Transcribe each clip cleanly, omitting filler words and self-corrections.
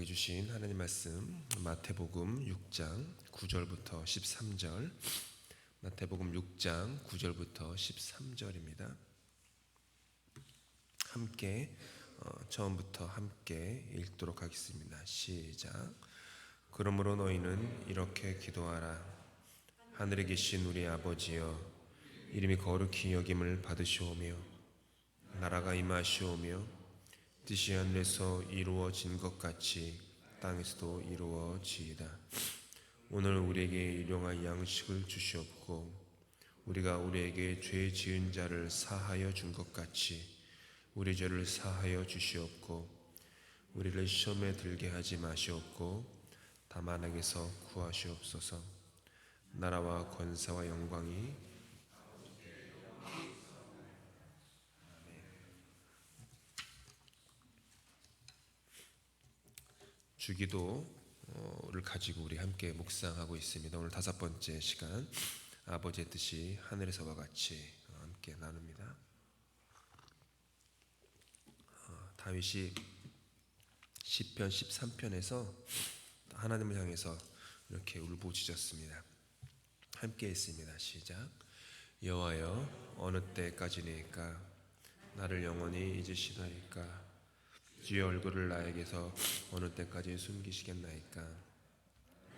우리에게 주신 하나님 말씀 마태복음 6장 9절부터 13절. 마태복음 6장 9절부터 13절입니다. 함께 처음부터 함께 읽도록 하겠습니다. 시작. 그러므로 너희는 이렇게 기도하라. 하늘에 계신 우리 아버지여, 이름이 거룩히 여김을 받으시오며 나라가 임하시오며 뜻이 하늘에서 이루어진 것 같이 땅에서도 이루어지이다. 오늘 우리에게 일용할 양식을 주시옵고 우리가 우리에게 죄 지은 자를 사하여 준 것 같이 우리 죄를 사하여 주시옵고 우리를 시험에 들게 하지 마시옵고 다만 악에서 구하시옵소서. 나라와 권세와 영광이 주기도를 가지고 우리 함께 묵상하고 있습니다. 오늘 5번째 시간, 아버지의 뜻이 하늘에서와 같이 함께 나눕니다. 다윗이 시편 13편에서 하나님을 향해서 이렇게 울부짖었습니다. 함께 했습니다. 시작. 여호와여, 어느 때까지니까 나를 영원히 잊으시나이까? 주의 얼굴을 나에게서 어느 때까지 숨기시겠나이까?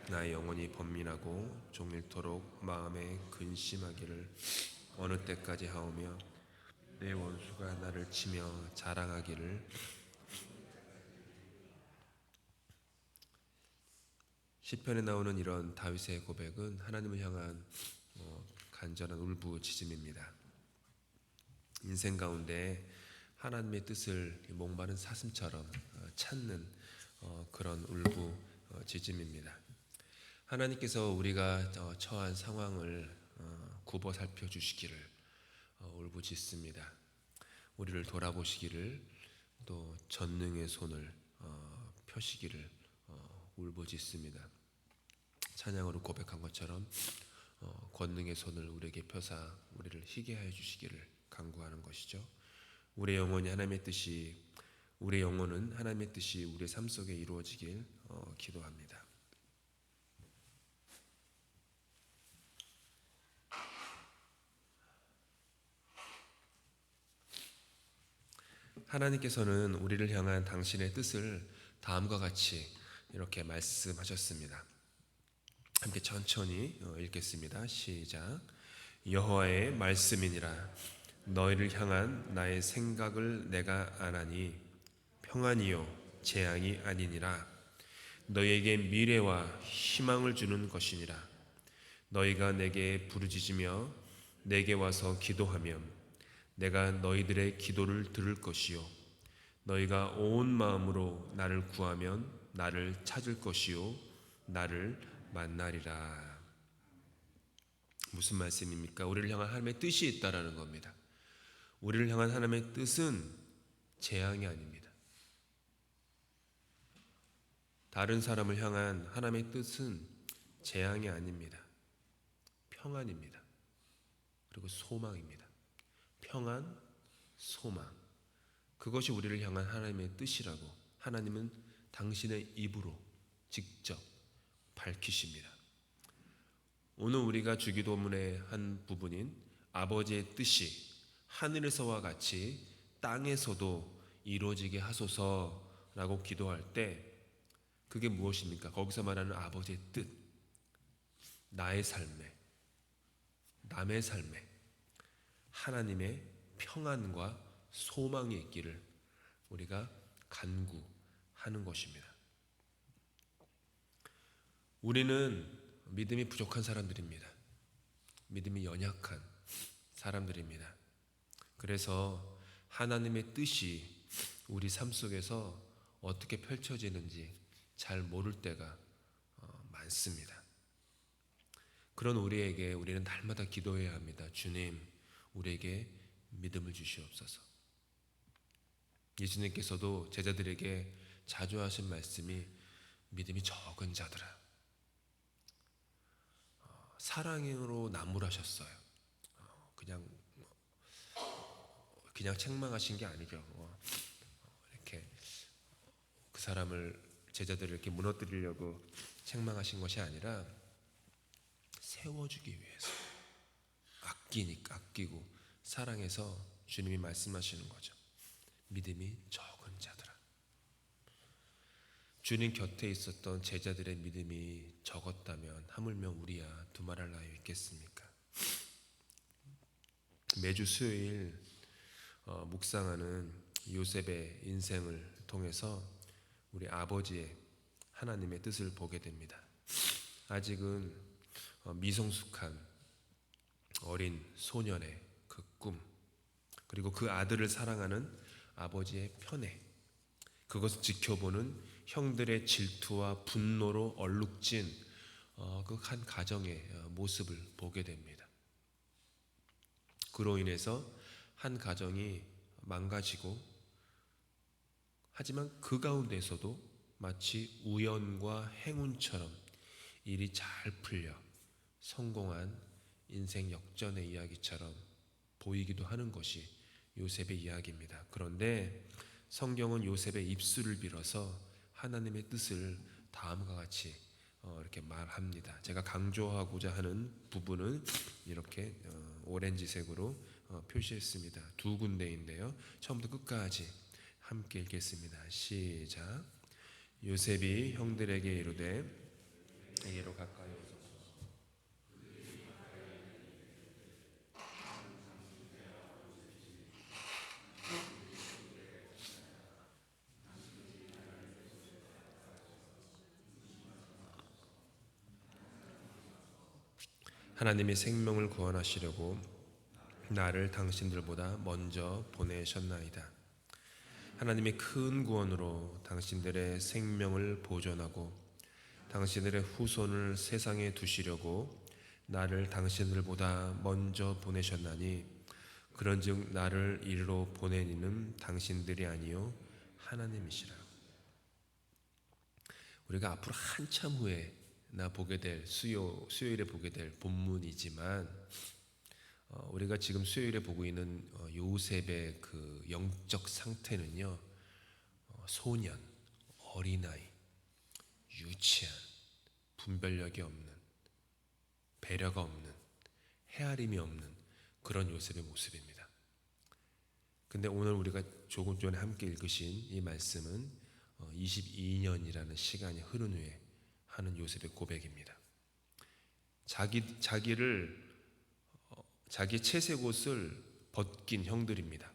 나의 영혼이 번민하고 종일토록 마음에 근심하기를 어느 때까지 하오며 내 원수가 나를 치며 자랑하기를. 시편에 나오는 이런 다윗의 고백은 하나님을 향한 간절한 울부짖음입니다. 인생 가운데 하나님의 뜻을 목마른 사슴처럼 찾는 그런 울부짖음입니다. 하나님께서 우리가 처한 상황을 굽어 살펴주시기를 울부짖습니다. 우리를 돌아보시기를, 또 전능의 손을 펴시기를 울부짖습니다. 찬양으로 고백한 것처럼 권능의 손을 우리에게 펴사 우리를 희게 하여 주시기를 간구하는 것이죠. 우리의 영혼이 하나님의 뜻이, 우리의 영혼은 하나님의 뜻이 우리의 삶 속에 이루어지길 기도합니다. 하나님께서는 우리를 향한 당신의 뜻을 다음과 같이 이렇게 말씀하셨습니다. 함께 천천히 읽겠습니다. 시작. 여호와의 말씀이니라. 너희를 향한 나의 생각을 내가 아나니 평안이요 재앙이 아니니라. 너희에게 미래와 희망을 주는 것이니라. 너희가 내게 부르짖으며 내게 와서 기도하면 내가 너희들의 기도를 들을 것이요 너희가 온 마음으로 나를 구하면 나를 찾을 것이요 나를 만나리라. 무슨 말씀입니까? 우리를 향한 하나님의 뜻이 있다라는 겁니다. 우리를 향한 하나님의 뜻은 재앙이 아닙니다. 다른 사람을 향한 하나님의 뜻은 재앙이 아닙니다. 평안입니다. 그리고 소망입니다. 평안, 소망. 그것이 우리를 향한 하나님의 뜻이라고 하나님은 당신의 입으로 직접 밝히십니다. 오늘 우리가 주기도문의 한 부분인 아버지의 뜻이 하늘에서와 같이 땅에서도 이루어지게 하소서라고 기도할 때 그게 무엇입니까? 거기서 말하는 아버지의 뜻, 나의 삶에, 남의 삶에 하나님의 평안과 소망이 있기를 우리가 간구하는 것입니다. 우리는 믿음이 부족한 사람들입니다. 믿음이 연약한 사람들입니다. 그래서 하나님의 뜻이 우리 삶 속에서 어떻게 펼쳐지는지 잘 모를 때가 많습니다. 그런 우리에게 우리는 날마다 기도해야 합니다. 주님, 우리에게 믿음을 주시옵소서. 예수님께서도 제자들에게 자주 하신 말씀이 믿음이 적은 자들아, 사랑으로 나무라셨어요. 그냥 책망하신 게 아니죠. 이렇게 그 사람을 제자들을 이렇게 무너뜨리려고 책망하신 것이 아니라 세워주기 위해서 아끼고 사랑해서 주님이 말씀하시는 거죠. 믿음이 적은 자들아. 주님 곁에 있었던 제자들의 믿음이 적었다면 하물며 우리야 두말할 나위 있겠습니까? 매주 수요일 묵상하는 요셉의 인생을 통해서 우리 아버지의 하나님의 뜻을 보게 됩니다. 아직은 미성숙한 어린 소년의 그 꿈, 그리고 그 아들을 사랑하는 아버지의 편애, 그것을 지켜보는 형들의 질투와 분노로 얼룩진 그 한 가정의 모습을 보게 됩니다. 그로 인해서 한 가정이 망가지고, 하지만 그 가운데서도 마치 우연과 행운처럼 일이 잘 풀려 성공한 인생 역전의 이야기처럼 보이기도 하는 것이 요셉의 이야기입니다. 그런데 성경은 요셉의 입술을 빌어서 하나님의 뜻을 다음과 같이 이렇게 말합니다. 제가 강조하고자 하는 부분은 이렇게 오렌지색으로 표시했습니다. 두 군데인데요. 처음부터 끝까지 함께 읽겠습니다. 시작. 요셉이 형들에게 이르되 이리로 가까이 오소서. 하나님이 생명을 구원하시려고 나를 당신들보다 먼저 보내셨나이다. 하나님이 큰 구원으로 당신들의 생명을 보존하고 당신들의 후손을 세상에 두시려고 나를 당신들보다 먼저 보내셨나니, 그런즉 나를 이리로 보낸 이는 당신들이 아니요 하나님이시라. 우리가 앞으로 한참 후에 보게 될 수요일에 보게 될 본문이지만, 우리가 지금 수요일에 보고 있는 요셉의 그 영적 상태는요, 소년, 어린아이, 유치한, 분별력이 없는, 배려가 없는, 헤아림이 없는 그런 요셉의 모습입니다. 근데 오늘 우리가 조금 전에 함께 읽으신 이 말씀은 22년이라는 시간이 흐른 후에 하는 요셉의 고백입니다. 자기 채색 옷을 벗긴 형들입니다.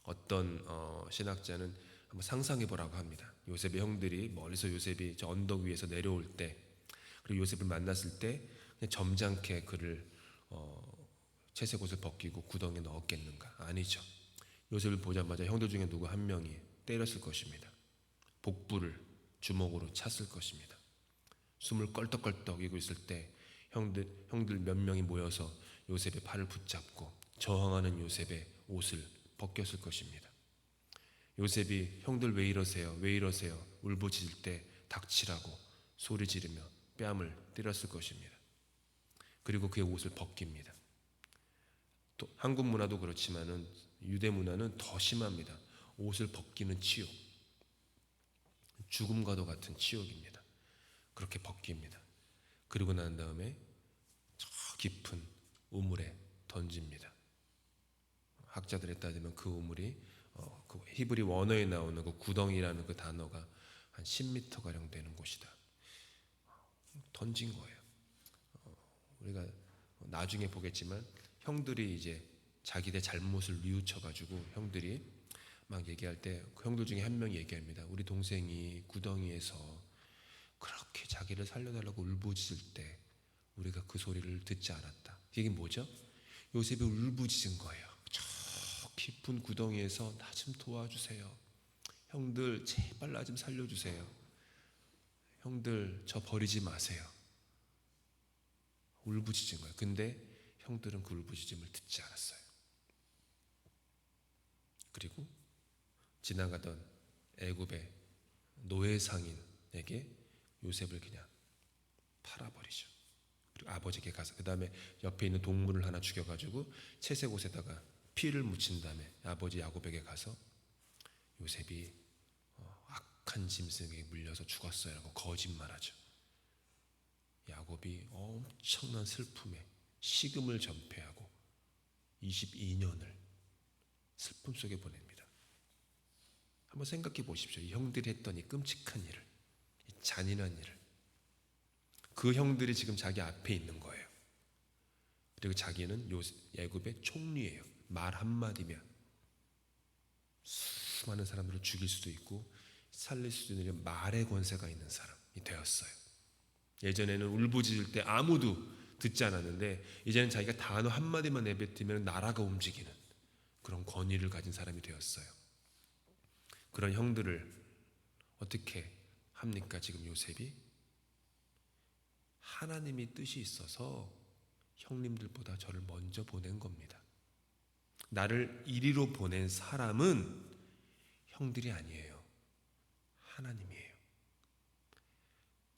어떤 신학자는 한번 상상해 보라고 합니다. 요셉의 형들이 멀리서 요셉이 저 언덕 위에서 내려올 때, 그리고 요셉을 만났을 때 그냥 점잖게 그를 채색 옷을 벗기고 구덩이에 넣었겠는가? 아니죠. 요셉을 보자마자 형들 중에 누구 한 명이 때렸을 것입니다. 복부를 주먹으로 찼을 것입니다. 숨을 껄떡껄떡 이고 있을 때 형들 몇 명이 모여서 요셉의 팔을 붙잡고 저항하는 요셉의 옷을 벗겼을 것입니다. 요셉이 형들 왜 이러세요? 왜 이러세요? 울부짖을 때 닥치라고 소리 지르며 뺨을 때렸을 것입니다. 그리고 그의 옷을 벗깁니다. 또 한국 문화도 그렇지만은 유대 문화는 더 심합니다. 옷을 벗기는 치욕, 죽음과도 같은 치욕입니다. 그렇게 벗깁니다. 그리고 난 다음에 저 깊은 우물에 던집니다. 학자들에 따지면 그 우물이 그 히브리 원어에 나오는 그 구덩이라는 그 단어가 한 10m 가량 되는 곳이다. 던진 거예요. 우리가 나중에 보겠지만 형들이 이제 자기의 잘못을 뉘우쳐가지고 형들이 막 얘기할 때 그 형들 중에 한 명이 얘기합니다. 우리 동생이 구덩이에서 그렇게 자기를 살려달라고 울부짖을 때 우리가 그 소리를 듣지 않았다. 이게 뭐죠? 요셉이 울부짖은 거예요. 저 깊은 구덩이에서 나 좀 도와주세요. 형들 제발 나 좀 살려주세요. 형들 저 버리지 마세요. 울부짖은 거예요. 근데 형들은 그 울부짖음을 듣지 않았어요. 그리고 지나가던 애굽의 노예 상인에게 요셉을 그냥 팔아버리죠. 그리고 아버지에게 가서 그 다음에 옆에 있는 동물을 하나 죽여가지고 채색 옷에다가 피를 묻힌 다음에 아버지 야곱에게 가서 요셉이 악한 악한 짐승에게 물려서 죽었어요라고 거짓말하죠. 야곱이 엄청난 슬픔에 식음을 전폐하고 22년을 슬픔 속에 보냅니다. 한번 생각해 보십시오. 이 형들이 했던 이 끔찍한 일을, 이 잔인한 일을. 그 형들이 지금 자기 앞에 있는 거예요. 그리고 자기는 애굽의 총리예요. 말 한마디면 수많은 사람들을 죽일 수도 있고 살릴 수도 있는 말의 권세가 있는 사람이 되었어요. 예전에는 울부짖을 때 아무도 듣지 않았는데 이제는 자기가 단어 한마디만 내뱉으면 나라가 움직이는 그런 권위를 가진 사람이 되었어요. 그런 형들을 어떻게 합니까? 지금 요셉이 하나님이 뜻이 있어서 형님들보다 저를 먼저 보낸 겁니다. 나를 이리로 보낸 사람은 형들이 아니에요. 하나님이에요.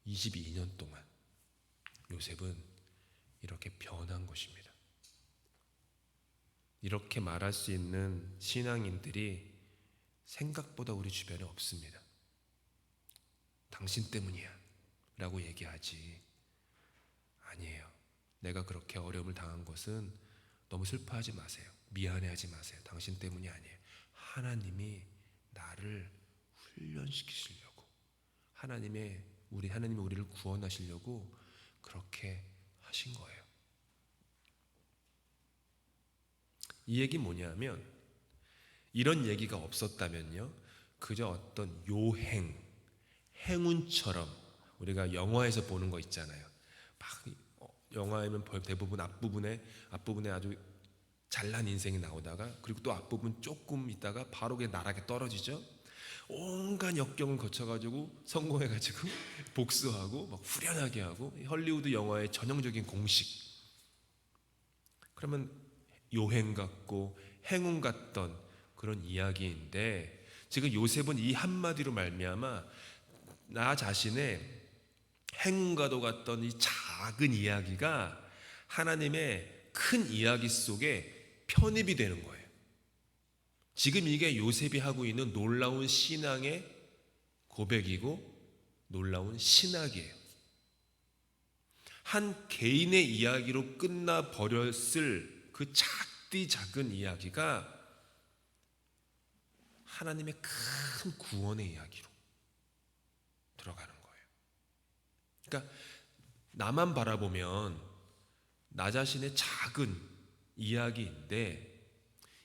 22년 동안 요셉은 이렇게 변한 것입니다. 이렇게 말할 수 있는 신앙인들이 생각보다 우리 주변에 없습니다. 당신 때문이야 라고 얘기하지. 아니에요. 내가 그렇게 어려움을 당한 것은 너무 슬퍼하지 마세요. 미안해하지 마세요. 당신 때문이 아니에요. 하나님이 나를 훈련시키시려고, 하나님이 우리를 구원하시려고 그렇게 하신 거예요. 이 얘기 뭐냐면, 이런 얘기가 없었다면요, 그저 어떤 행운처럼 우리가 영화에서 보는 거 있잖아요. 막 영화에는 대부분 앞부분에 아주 잘난 인생이 나오다가, 그리고 또 앞부분 조금 있다가 바로 그냥 나락에 떨어지죠. 온갖 역경을 거쳐가지고 성공해가지고 복수하고 막 후련하게 하고, 헐리우드 영화의 전형적인 공식. 그러면 요행 같고 행운 같던 그런 이야기인데, 지금 요셉은 이 한마디로 말미암아 나 자신의 행운과도 같던 이 작은 이야기가 하나님의 큰 이야기 속에 편입이 되는 거예요. 지금 이게 요셉이 하고 있는 놀라운 신앙의 고백이고 놀라운 신학이에요. 한 개인의 이야기로 끝나버렸을 그 작은 이야기가 하나님의 큰 구원의 이야기로 들어가는 거예요. 그러니까 나만 바라보면 나 자신의 작은 이야기인데,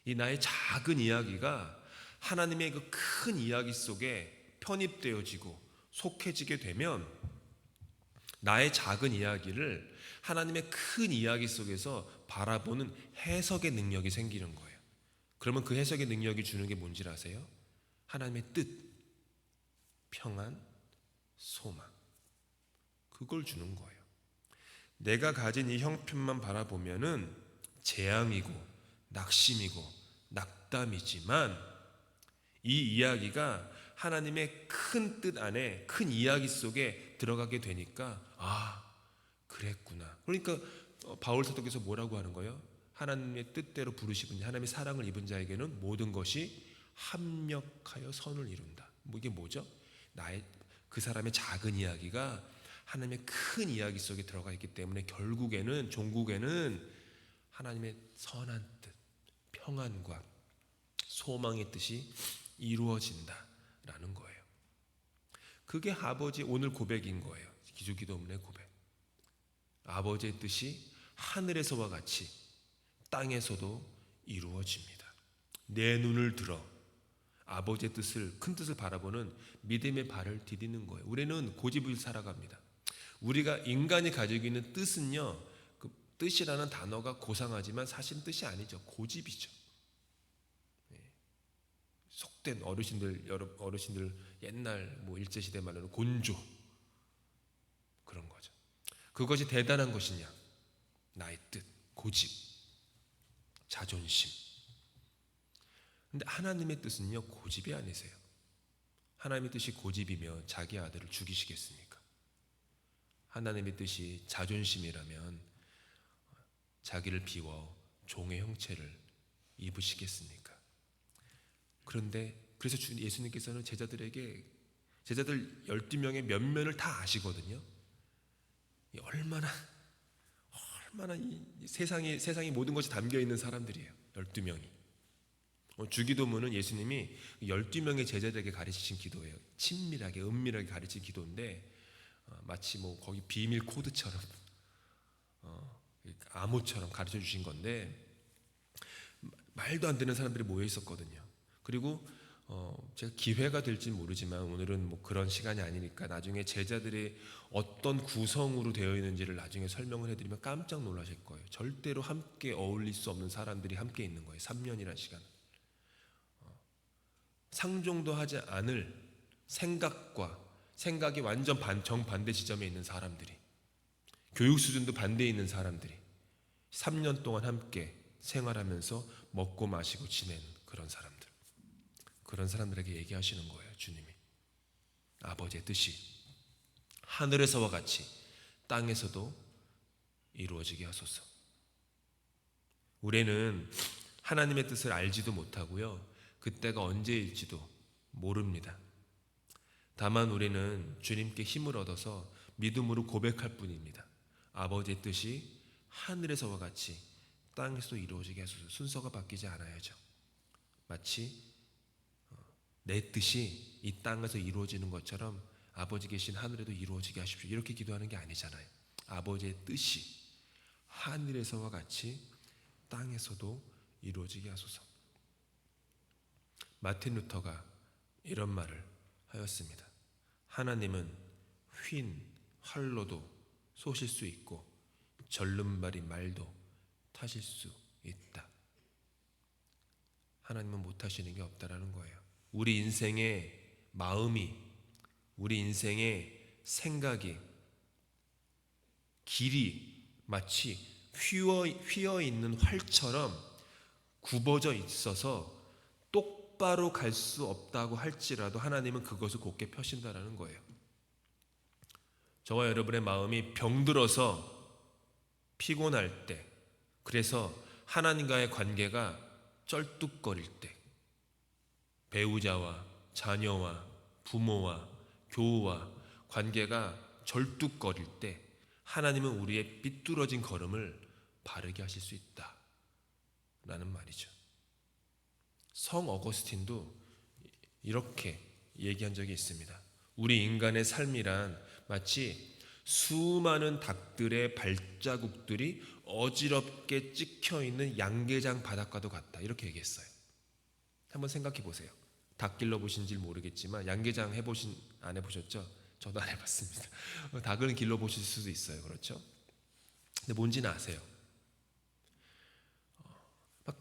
이 나의 작은 이야기가 하나님의 그 큰 이야기 속에 편입되어지고 속해지게 되면 나의 작은 이야기를 하나님의 큰 이야기 속에서 바라보는 해석의 능력이 생기는 거예요. 그러면 그 해석의 능력이 주는 게 뭔지 아세요? 하나님의 뜻, 평안, 소망, 그걸 주는 거예요. 내가 가진 이 형편만 바라보면은 재앙이고 낙심이고 낙담이지만, 이 이야기가 하나님의 큰 뜻 안에, 큰 이야기 속에 들어가게 되니까 그랬구나. 그러니까 바울 사도께서 뭐라고 하는 거예요? 하나님의 뜻대로 부르시는 자, 하나님의 사랑을 입은 자에게는 모든 것이 합력하여 선을 이룬다. 이게 뭐죠? 그 사람의 작은 이야기가 하나님의 큰 이야기 속에 들어가 있기 때문에 결국에는, 종국에는 하나님의 선한 뜻, 평안과 소망의 뜻이 이루어진다라는 거예요. 그게 아버지 오늘 고백인 거예요. 기도문의 고백. 아버지의 뜻이 하늘에서와 같이 땅에서도 이루어집니다. 내 눈을 들어 아버지의 뜻을, 큰 뜻을 바라보는 믿음의 발을 디디는 거예요. 우리는 고집을 살아갑니다. 우리가 인간이 가지고 있는 뜻은요, 그 뜻이라는 단어가 고상하지만 사실 뜻이 아니죠. 고집이죠. 속된 어르신들 옛날 일제시대 말로는 곤조, 그런 거죠. 그것이 대단한 것이냐? 나의 뜻, 고집, 자존심. 근데 하나님의 뜻은요, 고집이 아니세요. 하나님의 뜻이 고집이면 자기 아들을 죽이시겠습니까? 하나님의 뜻이 자존심이라면 자기를 비워 종의 형체를 입으시겠습니까? 그런데 그래서 예수님께서는 제자들에게 제자들 12명의 면면을 다 아시거든요. 얼마나 이 세상이 모든 것이 담겨 있는 사람들이에요. 12명이. 주기도문은 예수님이 12명의 제자들에게 가르치신 기도예요. 친밀하게 은밀하게 가르친 기도인데 마치 뭐 거기 비밀 코드처럼 암호처럼 가르쳐 주신 건데, 말도 안 되는 사람들이 모여 있었거든요. 그리고 제가 기회가 될지 모르지만 오늘은 뭐 그런 시간이 아니니까 나중에 제자들이 어떤 구성으로 되어 있는지를 나중에 설명을 해드리면 깜짝 놀라실 거예요. 절대로 함께 어울릴 수 없는 사람들이 함께 있는 거예요. 3년이라는 시간. 상종도 하지 않을 생각이 완전 정반대 지점에 있는 사람들이, 교육 수준도 반대에 있는 사람들이 3년 동안 함께 생활하면서 먹고 마시고 지낸 그런 사람들에게 얘기하시는 거예요. 주님이 아버지의 뜻이 하늘에서와 같이 땅에서도 이루어지게 하소서. 우리는 하나님의 뜻을 알지도 못하고요, 그때가 언제일지도 모릅니다. 다만 우리는 주님께 힘을 얻어서 믿음으로 고백할 뿐입니다. 아버지의 뜻이 하늘에서와 같이 땅에서도 이루어지게 하소서. 순서가 바뀌지 않아야죠. 마치 내 뜻이 이 땅에서 이루어지는 것처럼 아버지 계신 하늘에도 이루어지게 하십시오, 이렇게 기도하는 게 아니잖아요. 아버지의 뜻이 하늘에서와 같이 땅에서도 이루어지게 하소서. 마틴 루터가 이런 말을 하였습니다. 하나님은 휜 활로도 쏘실 수 있고 절름발이 말도 타실 수 있다. 하나님은 못하시는 게 없다라는 거예요. 우리 인생의 마음이, 우리 인생의 생각이, 길이 마치 휘어 있는 활처럼 굽어져 있어서 똑바로 갈 수 없다고 할지라도 하나님은 그것을 곧게 펴신다라는 거예요. 저와 여러분의 마음이 병들어서 피곤할 때, 그래서 하나님과의 관계가 쩔뚝거릴 때, 배우자와 자녀와 부모와 교우와 관계가 절뚝거릴 때 하나님은 우리의 삐뚤어진 걸음을 바르게 하실 수 있다라는 말이죠. 성 어거스틴도 이렇게 얘기한 적이 있습니다. 우리 인간의 삶이란 마치 수많은 닭들의 발자국들이 어지럽게 찍혀있는 양계장 바닷가도 같다, 이렇게 얘기했어요. 한번 생각해 보세요. 닭 길러보신지 모르겠지만 양계장 안 해보셨죠? 저도 안 해봤습니다. 닭은 길러보실 수도 있어요. 그렇죠? 근데 뭔지는 아세요? 막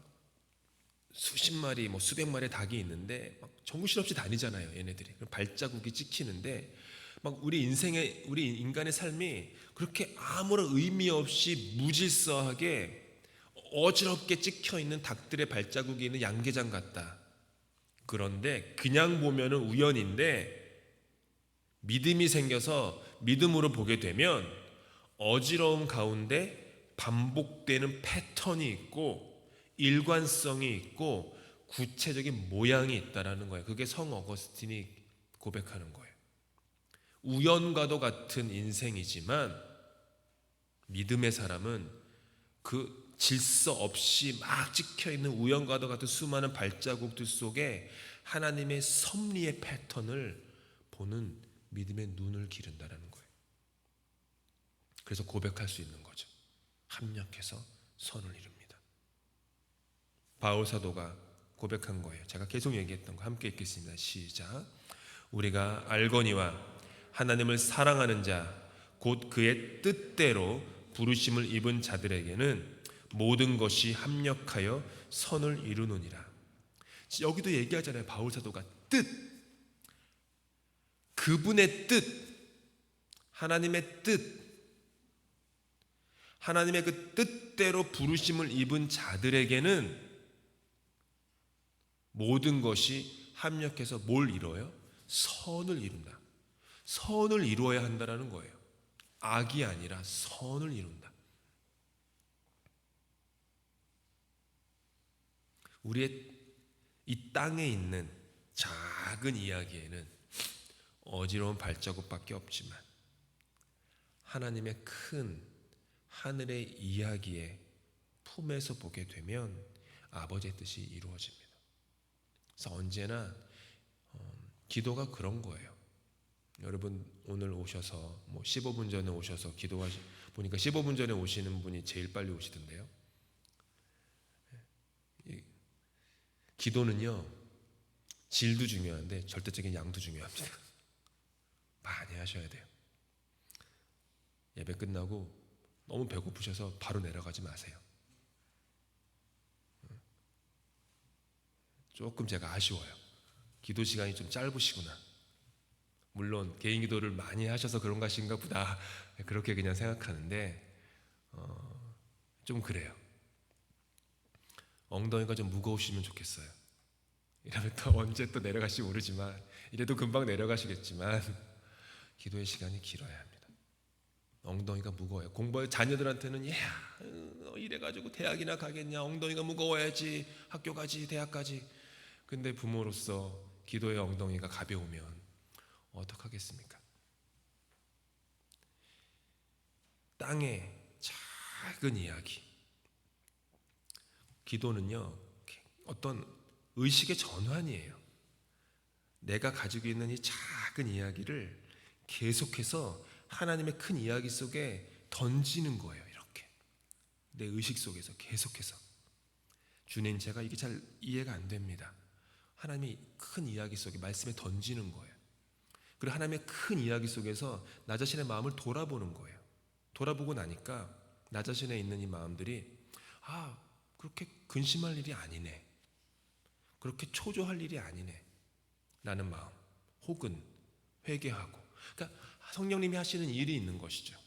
수십 마리, 수백 마리의 닭이 있는데 막 정신없이 다니잖아요. 얘네들이 발자국이 찍히는데, 막 우리 인간의 삶이 그렇게 아무런 의미 없이 무질서하게 어지럽게 찍혀 있는 닭들의 발자국이 있는 양계장 같다. 그런데 그냥 보면은 우연인데 믿음이 생겨서 믿음으로 보게 되면 어지러움 가운데 반복되는 패턴이 있고 일관성이 있고 구체적인 모양이 있다라는 거예요. 그게 성 어거스틴이 고백하는 거예요. 우연과도 같은 인생이지만 믿음의 사람은 그 질서 없이 막 찍혀있는 우연과도 같은 수많은 발자국들 속에 하나님의 섭리의 패턴을 보는 믿음의 눈을 기른다는 거예요. 그래서 고백할 수 있는 거죠. 합력해서 선을 이룹니다. 바울 사도가 고백한 거예요. 제가 계속 얘기했던 거 함께 읽겠습니다. 시작. 우리가 알거니와 하나님을 사랑하는 자 곧 그의 뜻대로 부르심을 입은 자들에게는 모든 것이 합력하여 선을 이루느니라. 여기도 얘기하잖아요. 바울 사도가 뜻, 그분의 뜻, 하나님의 뜻, 하나님의 그 뜻대로 부르심을 입은 자들에게는 모든 것이 합력해서 뭘 이뤄요? 선을 이룬다. 선을 이루어야 한다는 거예요. 악이 아니라 선을 이룬다. 우리의 이 땅에 있는 작은 이야기에는 어지러운 발자국밖에 없지만 하나님의 큰 하늘의 이야기의 품에서 보게 되면 아버지의 뜻이 이루어집니다. 그래서 언제나 기도가 그런 거예요. 여러분 오늘 오셔서 15분 전에 오셔서 보니까 15분 전에 오시는 분이 제일 빨리 오시던데요. 기도는요, 질도 중요한데 절대적인 양도 중요합니다. 많이 하셔야 돼요. 예배 끝나고 너무 배고프셔서 바로 내려가지 마세요. 조금 제가 아쉬워요. 기도 시간이 좀 짧으시구나. 물론 개인 기도를 많이 하셔서 그런 것인가 보다, 그렇게 그냥 생각하는데 좀 그래요. 엉덩이가 좀 무거우시면 좋겠어요. 이러면 또 언제 또 내려가실지 모르지만, 이래도 금방 내려가시겠지만 기도의 시간이 길어야 합니다. 엉덩이가 무거워요. 자녀들한테는 이래가지고 대학이나 가겠냐, 엉덩이가 무거워야지 학교 가지, 대학 가지. 근데 부모로서 기도의 엉덩이가 가벼우면 어떡하겠습니까? 땅의 작은 이야기. 기도는요, 어떤 의식의 전환이에요. 내가 가지고 있는 이 작은 이야기를 계속해서 하나님의 큰 이야기 속에 던지는 거예요. 이렇게 내 의식 속에서 계속해서. 주님, 제가 이게 잘 이해가 안 됩니다. 하나님이 큰 이야기 속에 말씀에 던지는 거예요. 그리고 하나님의 큰 이야기 속에서 나 자신의 마음을 돌아보는 거예요. 돌아보고 나니까 나 자신에 있는 이 마음들이 그렇게 근심할 일이 아니네, 그렇게 초조할 일이 아니네 라는 마음, 혹은 회개하고, 그러니까 성령님이 하시는 일이 있는 것이죠.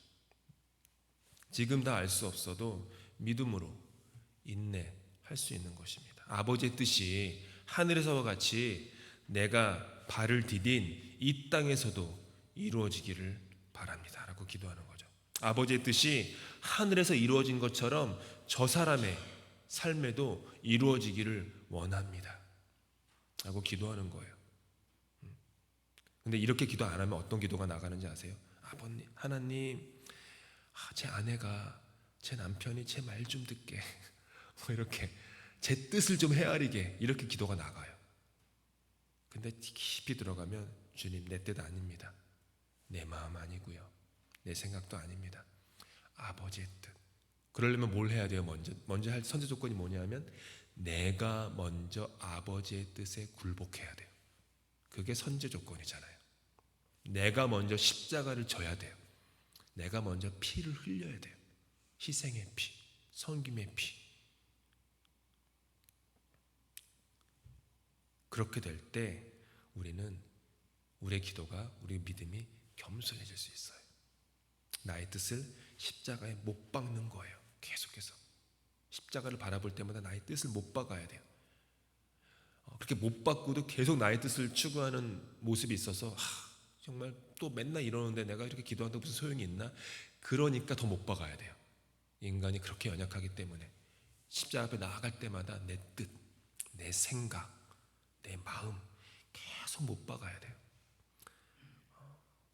지금 다 알 수 없어도 믿음으로 인내할 수 있는 것입니다. 아버지의 뜻이 하늘에서와 같이 내가 발을 디딘 이 땅에서도 이루어지기를 바랍니다 라고 기도하는 거죠. 아버지의 뜻이 하늘에서 이루어진 것처럼 저 사람의 삶에도 이루어지기를 원합니다 라고 기도하는 거예요. 근데 이렇게 기도 안 하면 어떤 기도가 나가는지 아세요? 아버님, 하나님, 제 아내가, 제 남편이 제 말 좀 듣게, 이렇게 제 뜻을 좀 헤아리게, 이렇게 기도가 나가요. 근데 깊이 들어가면 주님, 내 뜻 아닙니다. 내 마음 아니고요, 내 생각도 아닙니다. 아버지의 뜻. 그러려면 뭘 해야 돼요? 먼저 할 선제 조건이 뭐냐면 내가 먼저 아버지의 뜻에 굴복해야 돼요. 그게 선제 조건이잖아요. 내가 먼저 십자가를 져야 돼요. 내가 먼저 피를 흘려야 돼요. 희생의 피, 섬김의 피. 그렇게 될 때 우리는, 우리의 기도가, 우리의 믿음이 겸손해질 수 있어요. 나의 뜻을 십자가에 못 박는 거예요. 계속해서 십자가를 바라볼 때마다 나의 뜻을 못 박아야 돼요. 그렇게 못 박고도 계속 나의 뜻을 추구하는 모습이 있어서 정말 또 맨날 이러는데 내가 이렇게 기도한다고 무슨 소용이 있나? 그러니까 더 못 박아야 돼요. 인간이 그렇게 연약하기 때문에 십자가 앞에 나아갈 때마다 내 뜻, 내 생각, 내 마음 계속 못 박아야 돼요.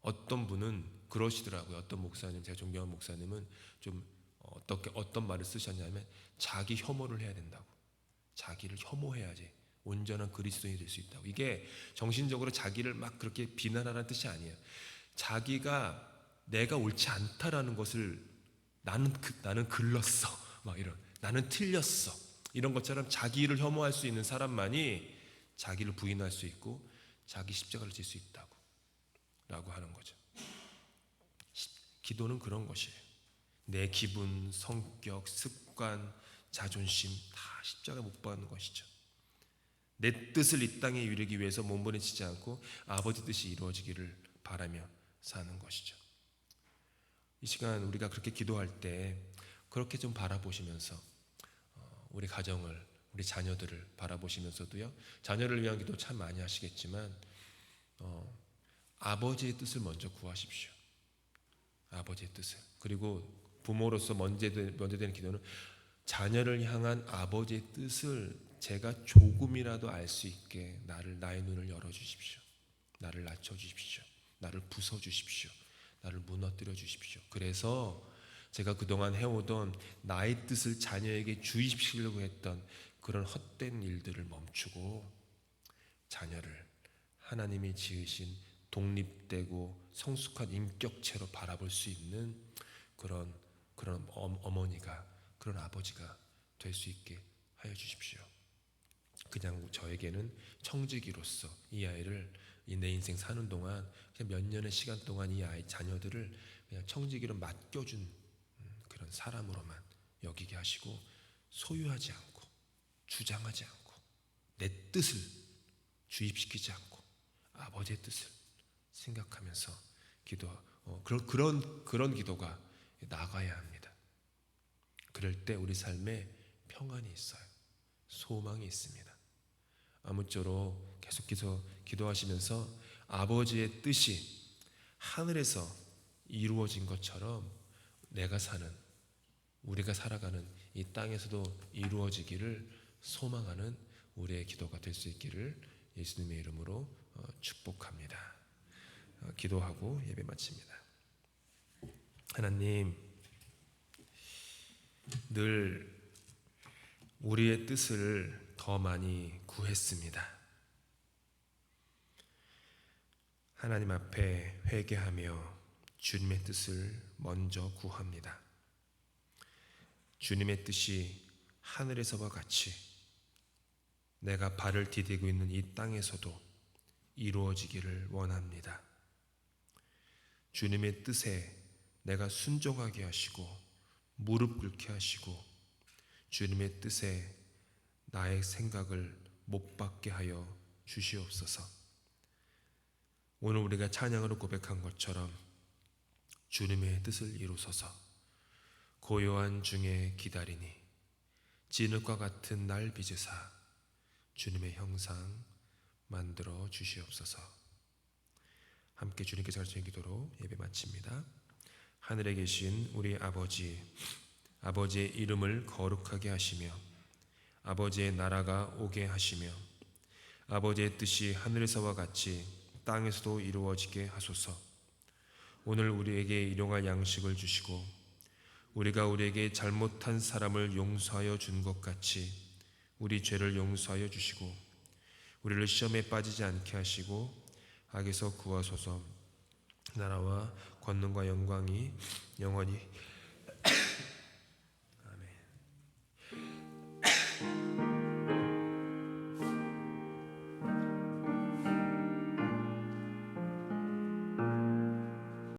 어떤 분은 그러시더라고요. 어떤 목사님, 제가 존경하는 목사님은 좀 어떤 말을 쓰셨냐면 자기 혐오를 해야 된다고. 자기를 혐오해야지 온전한 그리스도인이 될 수 있다고. 이게 정신적으로 자기를 막 그렇게 비난하라는 뜻이 아니에요. 자기가 내가 옳지 않다라는 것을 나는 글렀어, 막 이런, 나는 틀렸어, 이런 것처럼 자기를 혐오할 수 있는 사람만이 자기를 부인할 수 있고 자기 십자가를 질 수 있다고 라고 하는 거죠. 기도는 그런 것이에요. 내 기분, 성격, 습관, 자존심 다 십자가에 못 박는 것이죠. 내 뜻을 이 땅에 이루기 위해서 몸부림치지 않고 아버지 뜻이 이루어지기를 바라며 사는 것이죠. 이 시간 우리가 그렇게 기도할 때 그렇게 좀 바라보시면서 우리 가정을, 우리 자녀들을 바라보시면서도요, 자녀를 위한 기도 참 많이 하시겠지만 아버지의 뜻을 먼저 구하십시오. 아버지의 뜻을. 그리고 부모로서 먼저 되는 기도는 자녀를 향한 아버지의 뜻을 제가 조금이라도 알 수 있게 나의 눈을 열어주십시오. 나를 낮춰주십시오. 나를 부숴주십시오. 나를 무너뜨려 주십시오. 그래서 제가 그동안 해오던 나의 뜻을 자녀에게 주입시키려고 했던 그런 헛된 일들을 멈추고 자녀를 하나님이 지으신 독립되고 성숙한 인격체로 바라볼 수 있는 그런 어머니가, 그런 아버지가 될 수 있게 하여 주십시오. 그냥 저에게는 청지기로서 이 아이를 내 인생 사는 동안 그냥 몇 년의 시간 동안 이 아이 자녀들을 그냥 청지기로 맡겨준 그런 사람으로만 여기게 하시고, 소유하지 않고 주장하지 않고 내 뜻을 주입시키지 않고 아버지의 뜻을 생각하면서 그런 기도가 나가야 합니다. 그럴 때 우리 삶에 평안이 있어요. 소망이 있습니다. 아무쪼록 계속해서 기도하시면서 아버지의 뜻이 하늘에서 이루어진 것처럼 우리가 살아가는 이 땅에서도 이루어지기를 소망하는 우리의 기도가 될 수 있기를 예수님의 이름으로 축복합니다. 기도하고 예배 마칩니다. 하나님, 늘 우리의 뜻을 더 많이 구했습니다. 하나님 앞에 회개하며 주님의 뜻을 먼저 구합니다. 주님의 뜻이 하늘에서와 같이 내가 발을 디디고 있는 이 땅에서도 이루어지기를 원합니다. 주님의 뜻에 내가 순종하게 하시고 무릎 꿇게 하시고 주님의 뜻에 나의 생각을 못 받게 하여 주시옵소서. 오늘 우리가 찬양으로 고백한 것처럼 주님의 뜻을 이루소서. 고요한 중에 기다리니 진흙과 같은 날 빚으사 주님의 형상 만들어 주시옵소서. 함께 주님께 가르치는 기도로 예배 마칩니다. 하늘에 계신 우리 아버지, 아버지의 이름을 거룩하게 하시며 아버지의 나라가 오게 하시며 아버지의 뜻이 하늘에서와 같이 땅에서도 이루어지게 하소서. 오늘 우리에게 일용할 양식을 주시고 우리가 우리에게 잘못한 사람을 용서하여 준 것 같이 우리 죄를 용서하여 주시고 우리를 시험에 빠지지 않게 하시고 악에서 구하소서. 나라와 권능과 영광이 영원히